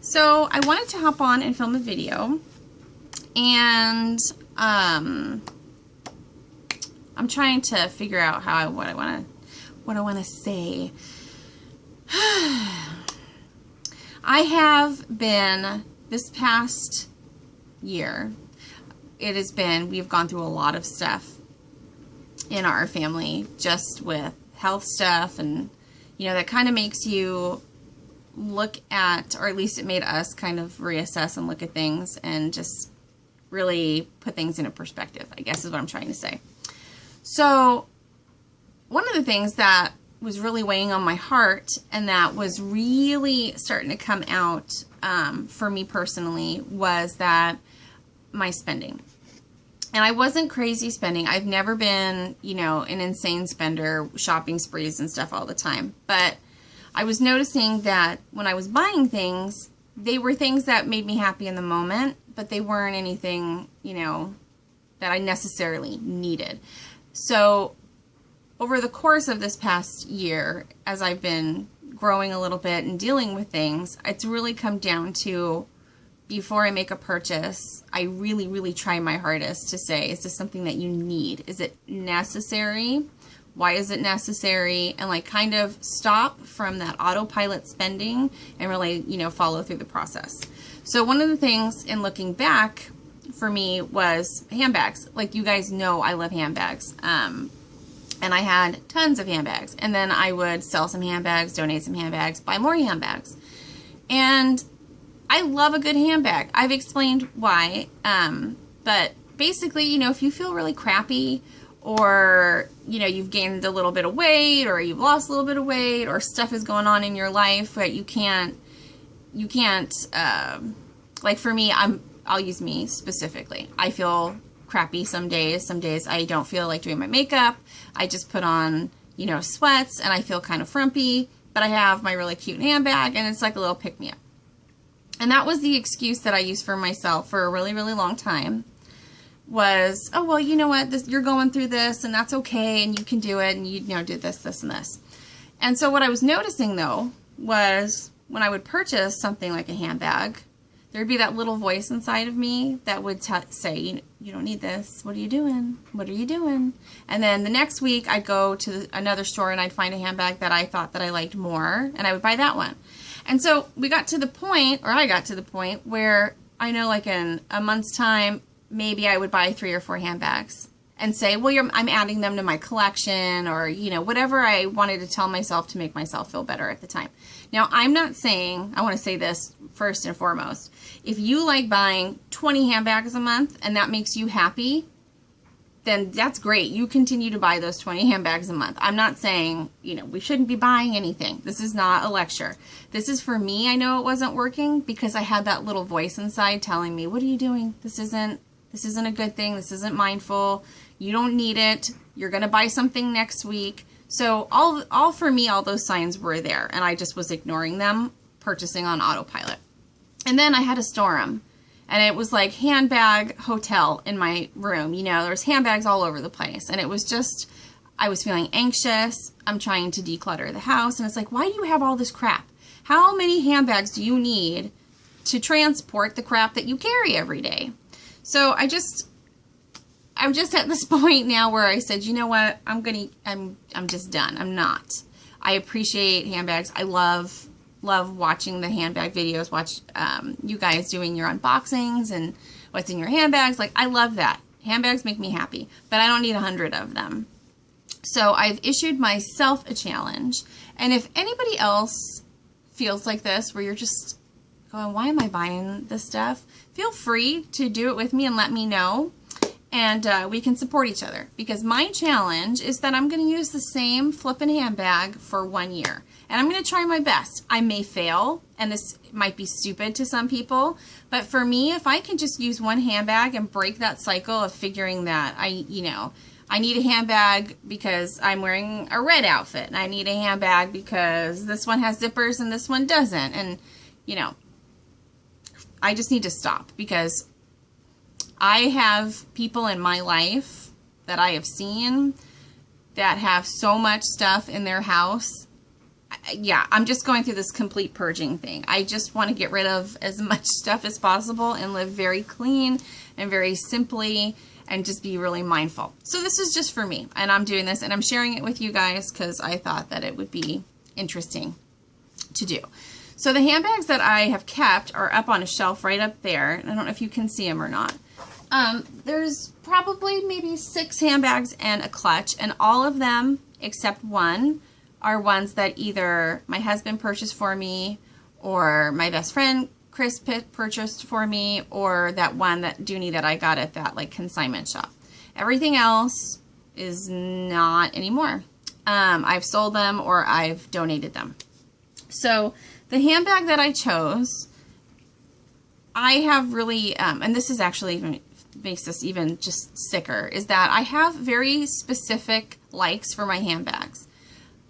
So I wanted to hop on and film a video, and I'm trying to figure out what I want to say. I have been, this past year, we've gone through a lot of stuff in our family, just with health stuff, and that kind of makes you look at, or at least it made us kind of reassess and look at things and just really put things into perspective, I guess is what I'm trying to say. So one of the things that was really weighing on my heart, and that was really starting to come out for me personally, was that my spending. And I wasn't crazy spending. I've never been, an insane spender, shopping sprees and stuff all the time. But I was noticing that when I was buying things, they were things that made me happy in the moment, but they weren't anything, that I necessarily needed. So over the course of this past year, as I've been growing a little bit and dealing with things, it's really come down to, before I make a purchase, I really, really try my hardest to say, is this something that you need? Is it necessary? Why is it necessary? And kind of stop from that autopilot spending and really, follow through the process. So one of the things in looking back for me was handbags. Like, you guys know I love handbags. And I had tons of handbags. And then I would sell some handbags, donate some handbags, buy more handbags. And I love a good handbag. I've explained why. But basically, if you feel really crappy, or, you've gained a little bit of weight, or you've lost a little bit of weight, or stuff is going on in your life that you can't, like for me, I'll use me specifically. I feel crappy some days. Some days I don't feel like doing my makeup. I just put on, sweats, and I feel kind of frumpy, but I have my really cute handbag, and it's like a little pick-me-up. And that was the excuse that I used for myself for a really, really long time. Was, oh, well, you know what, you're going through this, and that's okay, and you can do it, and you do this, this, and this. And so what I was noticing, though, was when I would purchase something like a handbag, there'd be that little voice inside of me that would say, you don't need this. What are you doing? What are you doing? And then the next week, I'd go to another store, and I'd find a handbag that I thought that I liked more, and I would buy that one. And so I got to the point where I know, like, in a month's time, maybe I would buy 3 or 4 handbags and say, well, I'm adding them to my collection, or, whatever I wanted to tell myself to make myself feel better at the time. Now, I'm not saying, I want to say this first and foremost, if you like buying 20 handbags a month and that makes you happy, then that's great. You continue to buy those 20 handbags a month. I'm not saying, we shouldn't be buying anything. This is not a lecture. This is for me. I know it wasn't working because I had that little voice inside telling me, what are you doing? This isn't a good thing. This isn't mindful. You don't need it. You're going to buy something next week. So all for me, all those signs were there, and I just was ignoring them, purchasing on autopilot. And then I had to store them. And it was like handbag hotel in my room. There was handbags all over the place. And it was just, I was feeling anxious. I'm trying to declutter the house. And it's like, why do you have all this crap? How many handbags do you need to transport the crap that you carry every day? So I'm just at this point now where I said, you know what, I'm just done. I'm not. I appreciate handbags. I love watching the handbag videos, watch you guys doing your unboxings and what's in your handbags. Like, I love that. Handbags make me happy, but I don't need 100 of them. So I've issued myself a challenge. And if anybody else feels like this, where you're just going, why am I buying this stuff? Feel free to do it with me and let me know. And we can support each other, because my challenge is that I'm going to use the same flippin' handbag for 1 year. And I'm going to try my best. I may fail, and this might be stupid to some people, but for me, if I can just use one handbag and break that cycle of figuring that I need a handbag because I'm wearing a red outfit, and I need a handbag because this one has zippers and this one doesn't. And, I just need to stop, because I have people in my life that I have seen that have so much stuff in their house. yeah, I'm just going through this complete purging thing. I just want to get rid of as much stuff as possible and live very clean and very simply and just be really mindful. So this is just for me, and I'm doing this and I'm sharing it with you guys because I thought that it would be interesting to do. So the handbags that I have kept are up on a shelf right up there. I don't know if you can see them or not. There's probably maybe 6 handbags and a clutch, and all of them except one are ones that either my husband purchased for me or my best friend Chris purchased for me, or that one that Dooney that I got at that like consignment shop. Everything else is not anymore. I've sold them or I've donated them. So the handbag that I chose, I have really, and this is actually even makes this even just sicker, is that I have very specific likes for my handbags.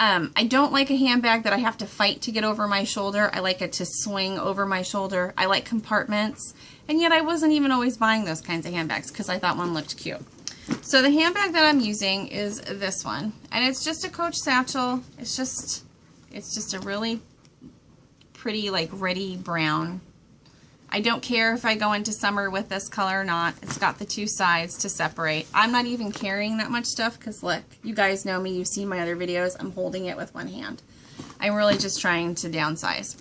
I don't like a handbag that I have to fight to get over my shoulder. I like it to swing over my shoulder. I like compartments, and yet I wasn't even always buying those kinds of handbags because I thought one looked cute. So the handbag that I'm using is this one, and it's just a Coach satchel. It's just a really pretty, like, reddy brown. I don't care if I go into summer with this color or not. It's got the 2 sides to separate. I'm not even carrying that much stuff because, look, you guys know me. You've seen my other videos. I'm holding it with one hand. I'm really just trying to downsize.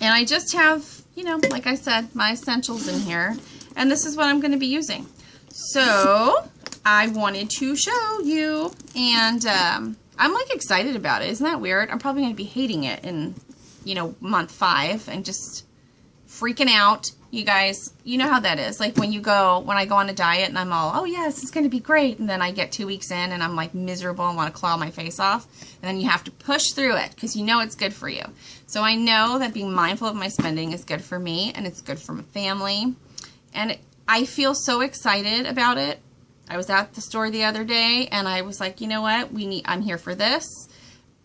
And I just have, you know, like I said, my essentials in here. And this is what I'm going to be using. So I wanted to show you. And I'm, like, excited about it. Isn't that weird? I'm probably going to be hating it in, you know, month 5 and just freaking out. You guys, you know how that is. Like when I go on a diet and I'm all, oh yes, it's going to be great. And then I get 2 weeks in and I'm like miserable and want to claw my face off. And then you have to push through it because you know it's good for you. So I know that being mindful of my spending is good for me and it's good for my family. And I feel so excited about it. I was at the store the other day and I was like, you know what? I'm here for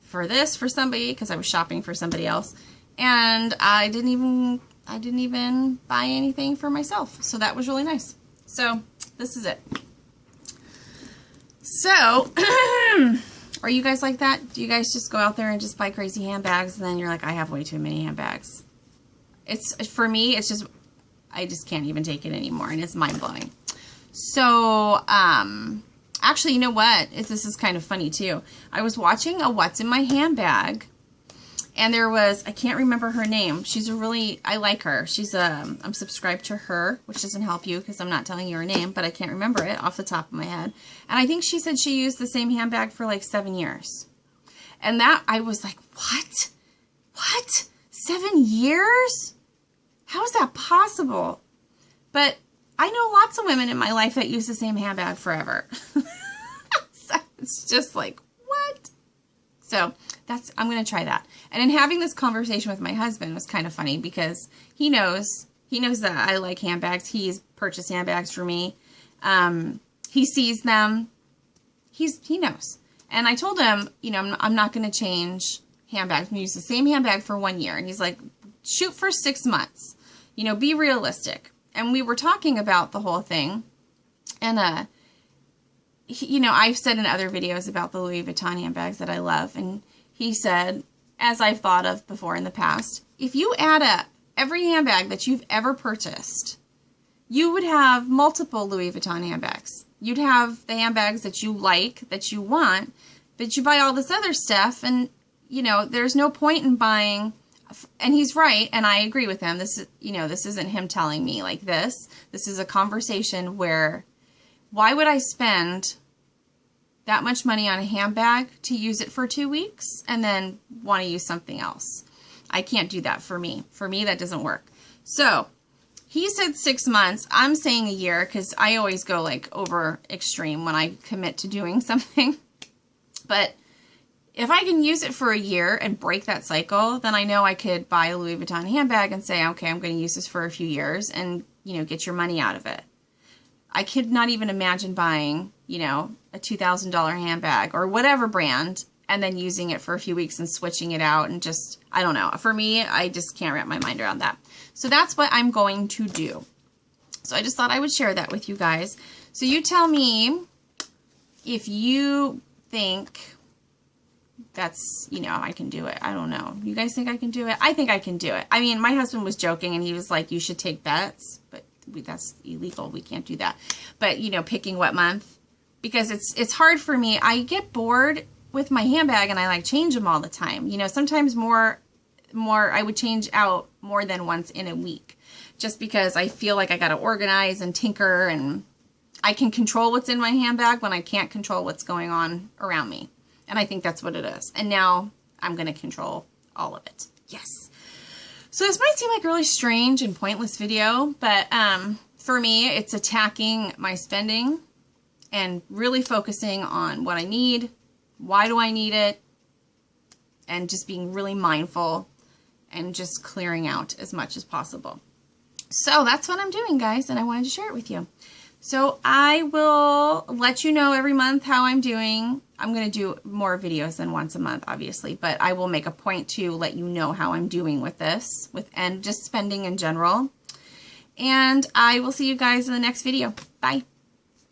for somebody, because I was shopping for somebody else. And I didn't even buy anything for myself. So that was really nice. So this is it. So are you guys like that? Do you guys just go out there and just buy crazy handbags and then you're like, I have way too many handbags? For me, it's just, I just can't even take it anymore, and it's mind-blowing. So actually, you know what? This is kind of funny too. I was watching a What's in My Handbag. And there was, I can't remember her name. I like her. I'm subscribed to her, which doesn't help you because I'm not telling you her name, but I can't remember it off the top of my head. And I think she said she used the same handbag for like 7 years. And that, I was like, what? What? 7 years? How is that possible? But I know lots of women in my life that use the same handbag forever. So it's just like, what? So I'm going to try that. And in having this conversation with my husband was kind of funny because he knows that I like handbags. He's purchased handbags for me. He sees them. He knows. And I told him, you know, I'm not going to change handbags. I'm going to use the same handbag for 1 year. And he's like, shoot for 6 months. You know, be realistic. And we were talking about the whole thing. And, you know, I've said in other videos about the Louis Vuitton handbags that I love. And he said, as I've thought of before in the past, if you add up every handbag that you've ever purchased, you would have multiple Louis Vuitton handbags. You'd have the handbags that you like, that you want, but you buy all this other stuff, and, you know, there's no point in buying. And he's right, and I agree with him. This is, you know, this isn't him telling me like this. This is a conversation where, why would I spend that much money on a handbag to use it for 2 weeks and then want to use something else? I can't do that for me. For me, that doesn't work. So he said 6 months. I'm saying a year because I always go like over extreme when I commit to doing something. But if I can use it for a year and break that cycle, then I know I could buy a Louis Vuitton handbag and say, okay, I'm going to use this for a few years and, you know, get your money out of it. I could not even imagine buying, you know, a $2,000 handbag or whatever brand and then using it for a few weeks and switching it out and just, I don't know. For me, I just can't wrap my mind around that. So that's what I'm going to do. So I just thought I would share that with you guys. So you tell me if you think that's, you know, I can do it. I don't know. You guys think I can do it? I think I can do it. I mean, my husband was joking and he was like, you should take bets, but that's illegal. We can't do that. But, you know, picking what month, because it's hard for me. I get bored with my handbag and I like change them all the time. You know, sometimes more I would change out more than once in a week, just because I feel like I got to organize and tinker, and I can control what's in my handbag when I can't control what's going on around me. And I think that's what it is. And now I'm going to control all of it. Yes. So this might seem like a really strange and pointless video, but for me, it's attacking my spending and really focusing on what I need, why do I need it, and just being really mindful and just clearing out as much as possible. So that's what I'm doing, guys, and I wanted to share it with you. So I will let you know every month how I'm doing. I'm going to do more videos than once a month, obviously, but I will make a point to let you know how I'm doing with this, and just spending in general. And I will see you guys in the next video. Bye.